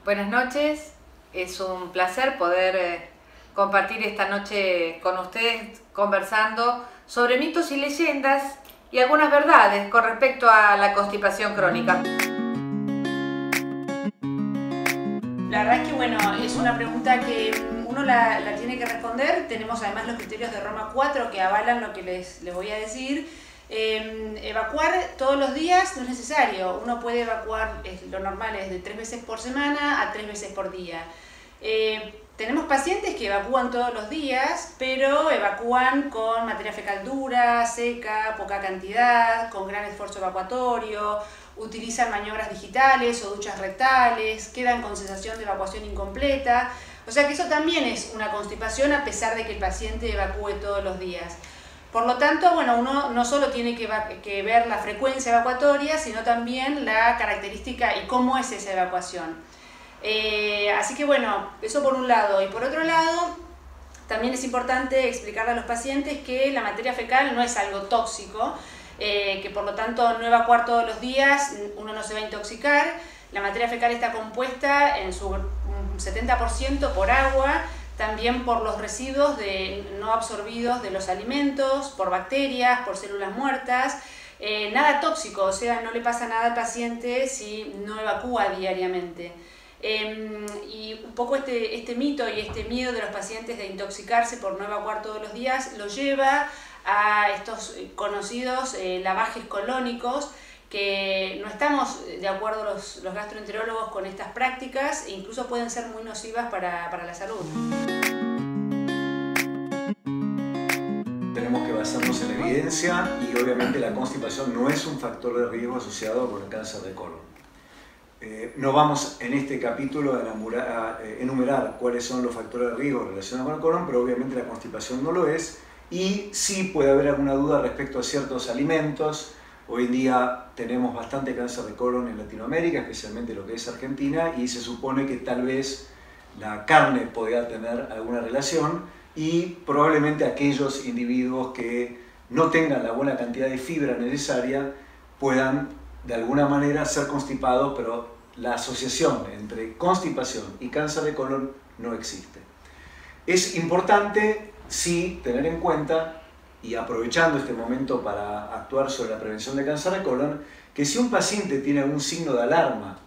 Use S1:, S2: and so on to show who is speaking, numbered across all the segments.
S1: Buenas noches, es un placer poder compartir esta noche con ustedes conversando sobre mitos y leyendas y algunas verdades con respecto a la constipación crónica.
S2: La verdad es que bueno, es una pregunta que uno la tiene que responder. Tenemos además los criterios de Roma 4 que avalan lo que les voy a decir. Evacuar todos los días no es necesario. Uno puede evacuar, lo normal es de 3 veces por semana a 3 veces por día. Tenemos pacientes que evacúan todos los días, pero evacúan con materia fecal dura, seca, poca cantidad, con gran esfuerzo evacuatorio, utilizan maniobras digitales o duchas rectales, quedan con sensación de evacuación incompleta. O sea que eso también es una constipación a pesar de que el paciente evacúe todos los días. Por lo tanto, bueno, uno no solo tiene que ver la frecuencia evacuatoria, sino también la característica y cómo es esa evacuación. Así que bueno, eso por un lado. Y por otro lado, también es importante explicarle a los pacientes que la materia fecal no es algo tóxico, que por lo tanto no evacuar todos los días, uno no se va a intoxicar. La materia fecal está compuesta en su 70% por agua, también por los residuos no absorbidos de los alimentos, por bacterias, por células muertas. Nada tóxico, o sea, no le pasa nada al paciente si no evacúa diariamente. Y un poco este mito y este miedo de los pacientes de intoxicarse por no evacuar todos los días lo lleva a estos conocidos lavajes colónicos, que no estamos de acuerdo los gastroenterólogos con estas prácticas e incluso pueden ser muy nocivas para la salud.
S3: Tenemos que basarnos en la evidencia y obviamente la constipación no es un factor de riesgo asociado con el cáncer de colon. No vamos en este capítulo a enumerar cuáles son los factores de riesgo relacionados con el colon, pero obviamente la constipación no lo es y sí puede haber alguna duda respecto a ciertos alimentos. Hoy en día tenemos bastante cáncer de colon en Latinoamérica, especialmente lo que es Argentina, y se supone que tal vez la carne podría tener alguna relación y probablemente aquellos individuos que no tengan la buena cantidad de fibra necesaria puedan de alguna manera ser constipados, pero la asociación entre constipación y cáncer de colon no existe. Es importante sí tener en cuenta, y aprovechando este momento para actuar sobre la prevención de cáncer de colon, que si un paciente tiene algún signo de alarma,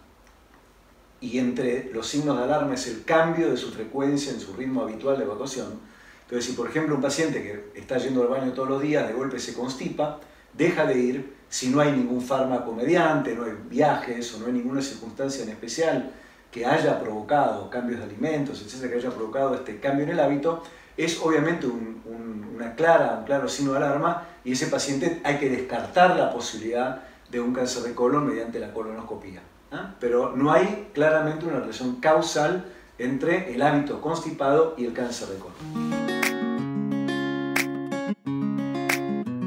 S3: y entre los signos de alarma es el cambio de su frecuencia en su ritmo habitual de evacuación, entonces si por ejemplo un paciente que está yendo al baño todos los días de golpe se constipa, deja de ir, si no hay ningún fármaco mediante, no hay viajes o no hay ninguna circunstancia en especial que haya provocado cambios de alimentos, etcétera, que haya provocado este cambio en el hábito, es obviamente un claro signo de alarma y ese paciente hay que descartar la posibilidad de un cáncer de colon mediante la colonoscopía. Pero no hay claramente una relación causal entre el hábito constipado y el cáncer de colon.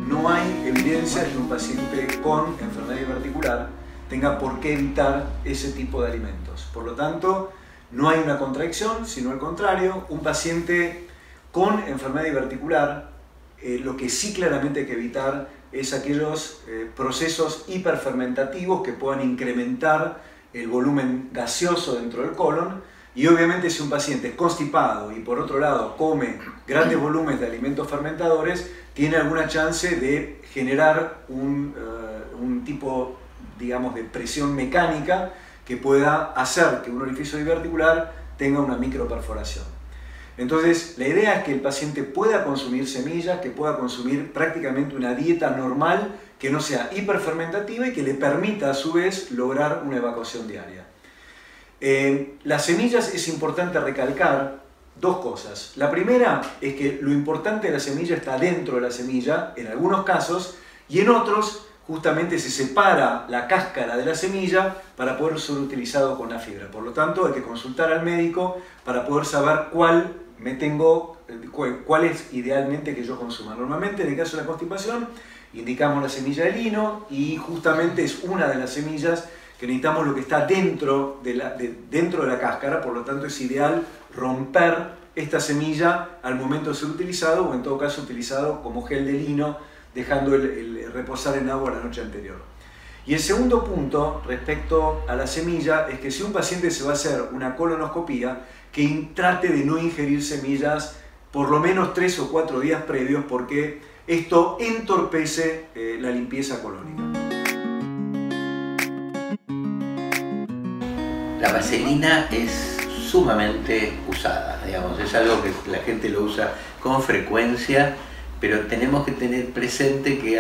S3: No hay evidencia de que un paciente con enfermedad diverticular tenga por qué evitar ese tipo de alimentos. Por lo tanto, no hay una contradicción, sino al contrario, un paciente con enfermedad diverticular, lo que sí claramente hay que evitar es aquellos procesos hiperfermentativos que puedan incrementar el volumen gaseoso dentro del colon. Y obviamente si un paciente es constipado y por otro lado come grandes volúmenes de alimentos fermentadores, tiene alguna chance de generar un tipo, digamos, de presión mecánica que pueda hacer que un orificio diverticular tenga una microperforación. Entonces, la idea es que el paciente pueda consumir semillas, que pueda consumir prácticamente una dieta normal, que no sea hiperfermentativa y que le permita a su vez lograr una evacuación diaria. Las semillas es importante recalcar dos cosas. La primera es que lo importante de la semilla está dentro de la semilla, en algunos casos, y en otros justamente se separa la cáscara de la semilla para poder ser utilizado con la fibra. Por lo tanto, hay que consultar al médico para poder saber cuál es idealmente que yo consuma. Normalmente, en el caso de la constipación, indicamos la semilla de lino y justamente es una de las semillas que necesitamos lo que está dentro de la cáscara, por lo tanto es ideal romper esta semilla al momento de ser utilizado o en todo caso utilizado como gel de lino, dejando reposar en agua la noche anterior. Y el segundo punto respecto a la semilla es que si un paciente se va a hacer una colonoscopía, que trate de no ingerir semillas por lo menos 3 o 4 días previos, porque esto entorpece la limpieza colónica.
S4: La vaselina es sumamente usada, digamos, es algo que la gente lo usa con frecuencia, pero tenemos que tener presente que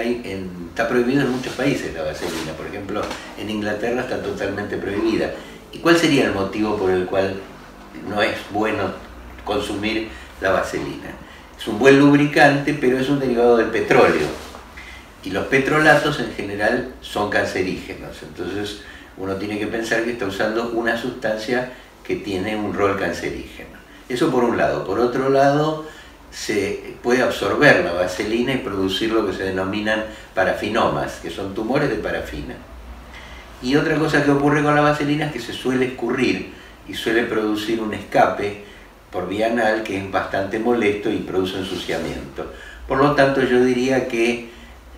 S4: está prohibido en muchos países la vaselina. Por ejemplo, en Inglaterra está totalmente prohibida. ¿Y cuál sería el motivo por el cual no es bueno consumir la vaselina? Es un buen lubricante, pero es un derivado del petróleo. Y los petrolatos en general son cancerígenos. Entonces uno tiene que pensar que está usando una sustancia que tiene un rol cancerígeno. Eso por un lado. Por otro lado, se puede absorber la vaselina y producir lo que se denominan parafinomas, que son tumores de parafina. Y otra cosa que ocurre con la vaselina es que se suele escurrir y suele producir un escape por vía anal que es bastante molesto y produce ensuciamiento. Por lo tanto, yo diría que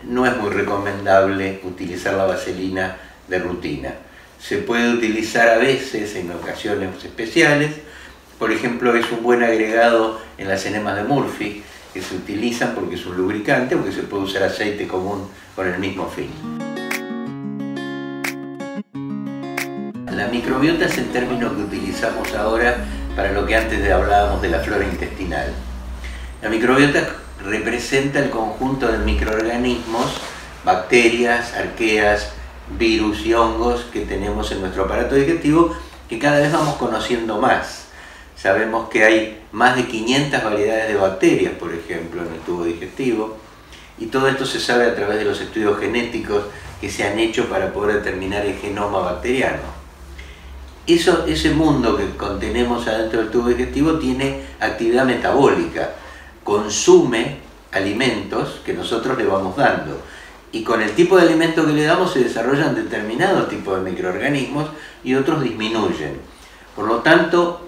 S4: no es muy recomendable utilizar la vaselina de rutina. Se puede utilizar a veces en ocasiones especiales. Por ejemplo, es un buen agregado en las enemas de Murphy, que se utilizan porque es un lubricante, o que se puede usar aceite común con el mismo fin. La microbiota es el término que utilizamos ahora para lo que antes hablábamos de la flora intestinal. La microbiota representa el conjunto de microorganismos, bacterias, arqueas, virus y hongos que tenemos en nuestro aparato digestivo, que cada vez vamos conociendo más. Sabemos que hay más de 500 variedades de bacterias, por ejemplo, en el tubo digestivo, y todo esto se sabe a través de los estudios genéticos que se han hecho para poder determinar el genoma bacteriano. Ese mundo que contenemos adentro del tubo digestivo tiene actividad metabólica, consume alimentos que nosotros le vamos dando, y con el tipo de alimento que le damos se desarrollan determinados tipos de microorganismos y otros disminuyen. Por lo tanto,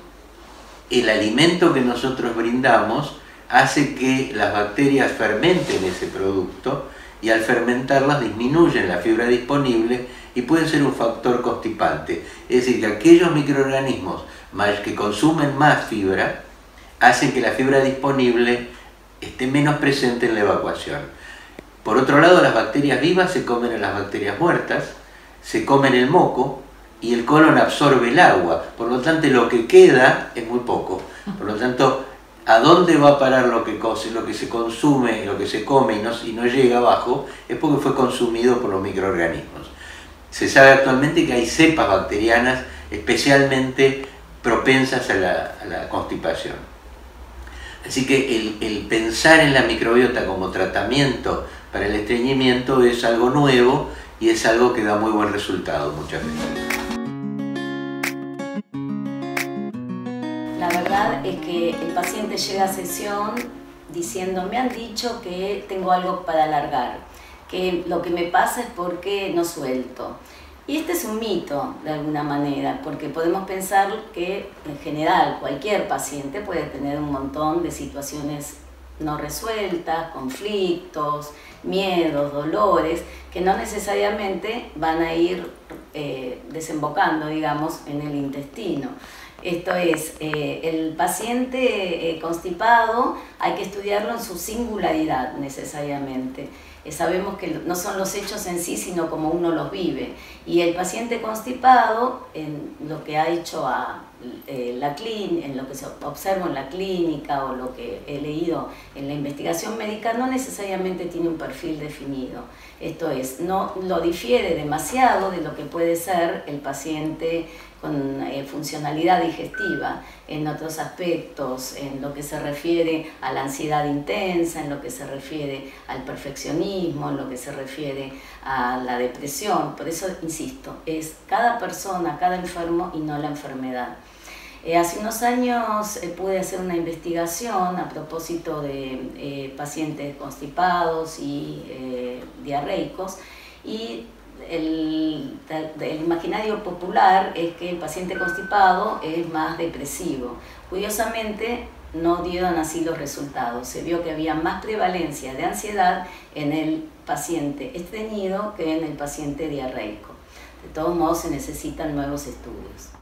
S4: el alimento que nosotros brindamos hace que las bacterias fermenten ese producto, y al fermentarlas disminuyen la fibra disponible y pueden ser un factor constipante. Es decir, que aquellos microorganismos que consumen más fibra hacen que la fibra disponible esté menos presente en la evacuación. Por otro lado, las bacterias vivas se comen a las bacterias muertas, se comen el moco y el colon absorbe el agua. Por lo tanto, lo que queda es muy poco. Por lo tanto, ¿a dónde va a parar lo que se consume, lo que se come y no llega abajo? Es porque fue consumido por los microorganismos. Se sabe actualmente que hay cepas bacterianas especialmente propensas a la constipación. Así que el pensar en la microbiota como tratamiento para el estreñimiento es algo nuevo y es algo que da muy buen resultado muchas veces.
S5: La verdad es que el paciente llega a sesión diciendo: me han dicho que tengo algo para alargar, que lo que me pasa es porque no suelto. Y este es un mito de alguna manera, porque podemos pensar que en general cualquier paciente puede tener un montón de situaciones no resueltas, conflictos, miedos, dolores, que no necesariamente van a ir desembocando, digamos, en el intestino. Esto es, el paciente constipado hay que estudiarlo en su singularidad necesariamente. Sabemos que no son los hechos en sí, sino como uno los vive. Y el paciente constipado, en lo que ha hecho en lo que se observa en la clínica o lo que he leído en la investigación médica, no necesariamente tiene un perfil definido. Esto es, no lo difiere demasiado de lo que puede ser el paciente con funcionalidad digestiva en otros aspectos, en lo que se refiere a la ansiedad intensa, en lo que se refiere al perfeccionismo, en lo que se refiere a la depresión. Por eso, insisto, es cada persona, cada enfermo y no la enfermedad. Hace unos años pude hacer una investigación a propósito de pacientes constipados y diarreicos, y el imaginario popular es que el paciente constipado es más depresivo. Curiosamente, no dieron así los resultados. Se vio que había más prevalencia de ansiedad en el paciente estreñido que en el paciente diarreico. De todos modos, se necesitan nuevos estudios.